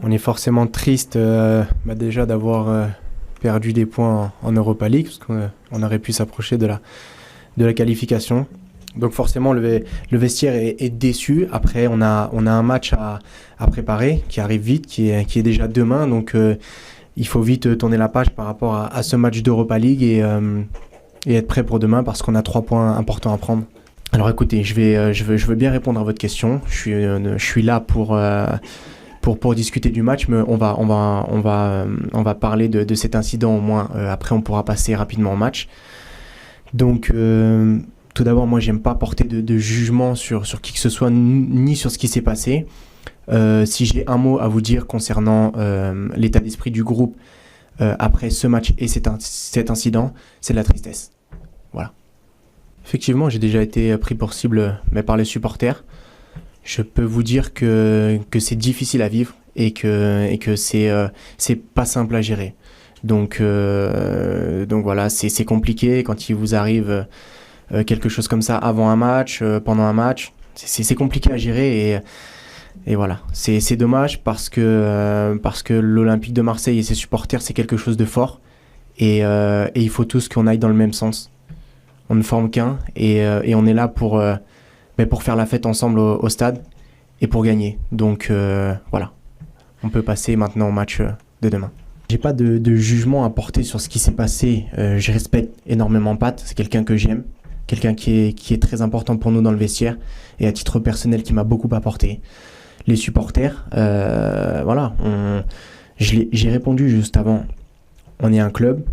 On est forcément triste déjà d'avoir perdu des points en Europa League, parce qu'on aurait pu s'approcher de la qualification. Donc forcément le vestiaire est déçu. Après on a un match à préparer qui arrive vite, qui est déjà demain. Donc il faut vite tourner la page par rapport à ce match d'Europa League et être prêt pour demain parce qu'on a 3 points importants à prendre. Alors écoutez, je veux bien répondre à votre question. Je suis là pour discuter du match, mais on va parler de cet incident au moins. Après, on pourra passer rapidement au match. Donc, tout d'abord, moi, j'aime pas porter de jugement sur qui que ce soit, ni sur ce qui s'est passé. Si j'ai un mot à vous dire concernant l'état d'esprit du groupe après ce match et cet incident, c'est de la tristesse. Voilà. Effectivement, j'ai déjà été pris pour cible par les supporters. Je peux vous dire que c'est difficile à vivre et que c'est pas simple à gérer. Donc voilà, c'est compliqué quand il vous arrive quelque chose comme ça avant un match, pendant un match. C'est compliqué à gérer et voilà. C'est dommage parce que l'Olympique de Marseille et ses supporters, c'est quelque chose de fort et il faut tous qu'on aille dans le même sens. On ne forme qu'un et on est là pour faire la fête ensemble au stade et pour gagner. Donc voilà, on peut passer maintenant au match de demain. J'ai pas de jugement à porter sur ce qui s'est passé. Je respecte énormément Pat, c'est quelqu'un que j'aime, quelqu'un qui est très important pour nous dans le vestiaire et à titre personnel qui m'a beaucoup apporté. Les supporters, voilà, j'ai répondu juste avant. On est un club.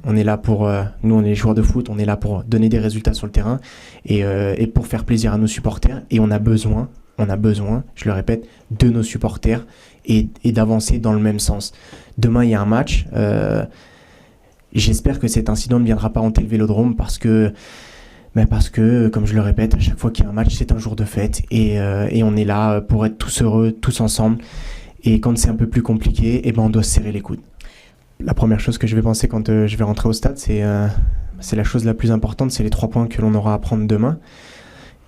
On est là pour, nous on est joueurs de foot, on est là pour donner des résultats sur le terrain et pour faire plaisir à nos supporters. Et on a besoin, je le répète, de nos supporters et d'avancer dans le même sens. Demain il y a un match, j'espère que cet incident ne viendra pas hanter le Vélodrome parce que, comme je le répète, à chaque fois qu'il y a un match c'est un jour de fête et on est là pour être tous heureux, tous ensemble. Et quand c'est un peu plus compliqué, on doit se serrer les coudes. La première chose que je vais penser quand je vais rentrer au stade, c'est la chose la plus importante, c'est les 3 points que l'on aura à prendre demain.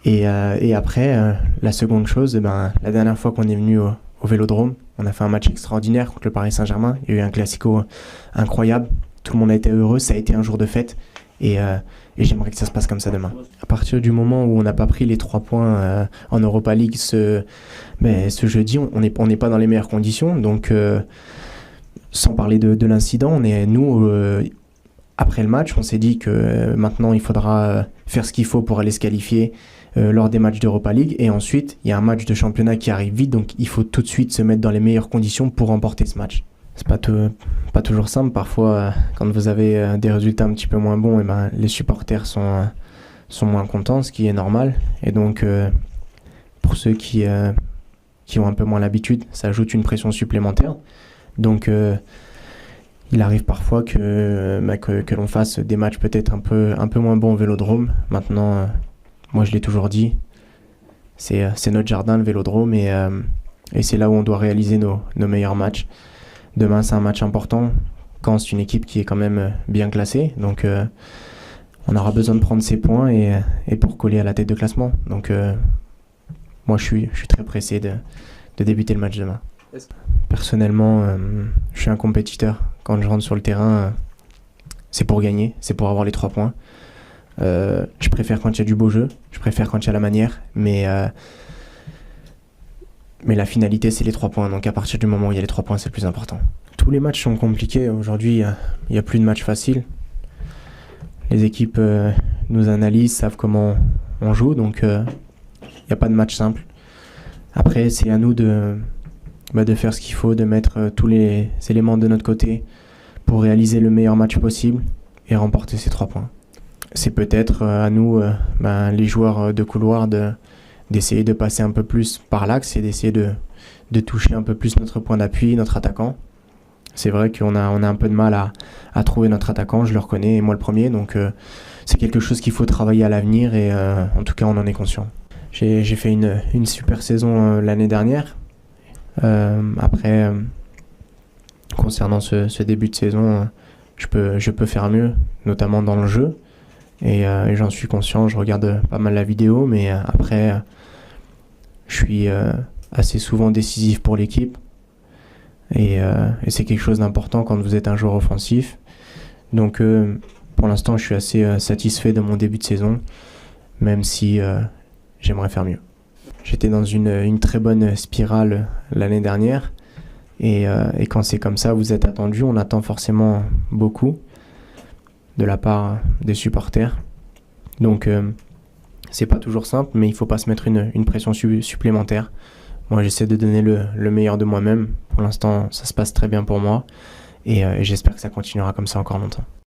Et après, la seconde chose, la dernière fois qu'on est venu au Vélodrome, on a fait un match extraordinaire contre le Paris Saint-Germain. Il y a eu un classico incroyable, tout le monde a été heureux, ça a été un jour de fête. Et j'aimerais que ça se passe comme ça demain. À partir du moment où on n'a pas pris les 3 points en Europa League ce jeudi, on n'est pas dans les meilleures conditions. Donc sans parler de l'incident, après le match, on s'est dit que maintenant il faudra faire ce qu'il faut pour aller se qualifier lors des matchs d'Europa League. Et ensuite, il y a un match de championnat qui arrive vite, donc il faut tout de suite se mettre dans les meilleures conditions pour remporter ce match. C'est pas toujours simple. Parfois, quand vous avez des résultats un petit peu moins bons, les supporters sont moins contents, ce qui est normal. Et donc, pour ceux qui ont un peu moins l'habitude, ça ajoute une pression supplémentaire. Donc il arrive parfois que l'on fasse des matchs peut-être un peu moins bons au Vélodrome. Maintenant, moi je l'ai toujours dit, c'est notre jardin le Vélodrome et c'est là où on doit réaliser nos meilleurs matchs. Demain c'est un match important, Caen c'est une équipe qui est quand même bien classée, donc on aura besoin de prendre ses points et pour coller à la tête de classement. Donc moi je suis très pressé de débuter le match demain. Personnellement, je suis un compétiteur. Quand je rentre sur le terrain, c'est pour gagner, c'est pour avoir les 3 points. Je préfère quand il y a du beau jeu, je préfère quand il y a la manière, mais la finalité, c'est les 3 points. Donc à partir du moment où il y a les 3 points, c'est le plus important. Tous les matchs sont compliqués. Aujourd'hui, il n'y a plus de matchs faciles. Les équipes nous analysent, savent comment on joue, donc il n'y a pas de match simple. Après, c'est à nous de faire ce qu'il faut, de mettre tous les éléments de notre côté pour réaliser le meilleur match possible et remporter ces 3 points. C'est peut-être à nous, les joueurs de couloir, d'essayer de passer un peu plus par l'axe et d'essayer de toucher un peu plus notre point d'appui, notre attaquant. C'est vrai qu'on a un peu de mal à trouver notre attaquant, je le reconnais, et moi le premier, donc c'est quelque chose qu'il faut travailler à l'avenir et en tout cas on en est conscient. J'ai fait une super saison l'année dernière. Après, concernant ce début de saison, je peux faire mieux, notamment dans le jeu. Et j'en suis conscient, je regarde pas mal la vidéo, mais après, je suis assez souvent décisif pour l'équipe. Et c'est quelque chose d'important quand vous êtes un joueur offensif. Donc pour l'instant, je suis assez satisfait de mon début de saison, même si j'aimerais faire mieux. J'étais dans une très bonne spirale l'année dernière. Et quand c'est comme ça, vous êtes attendu, on attend forcément beaucoup de la part des supporters. Donc c'est pas toujours simple, mais il faut pas se mettre une pression supplémentaire. Moi, j'essaie de donner le meilleur de moi-même. Pour l'instant, ça se passe très bien pour moi. Et j'espère que ça continuera comme ça encore longtemps.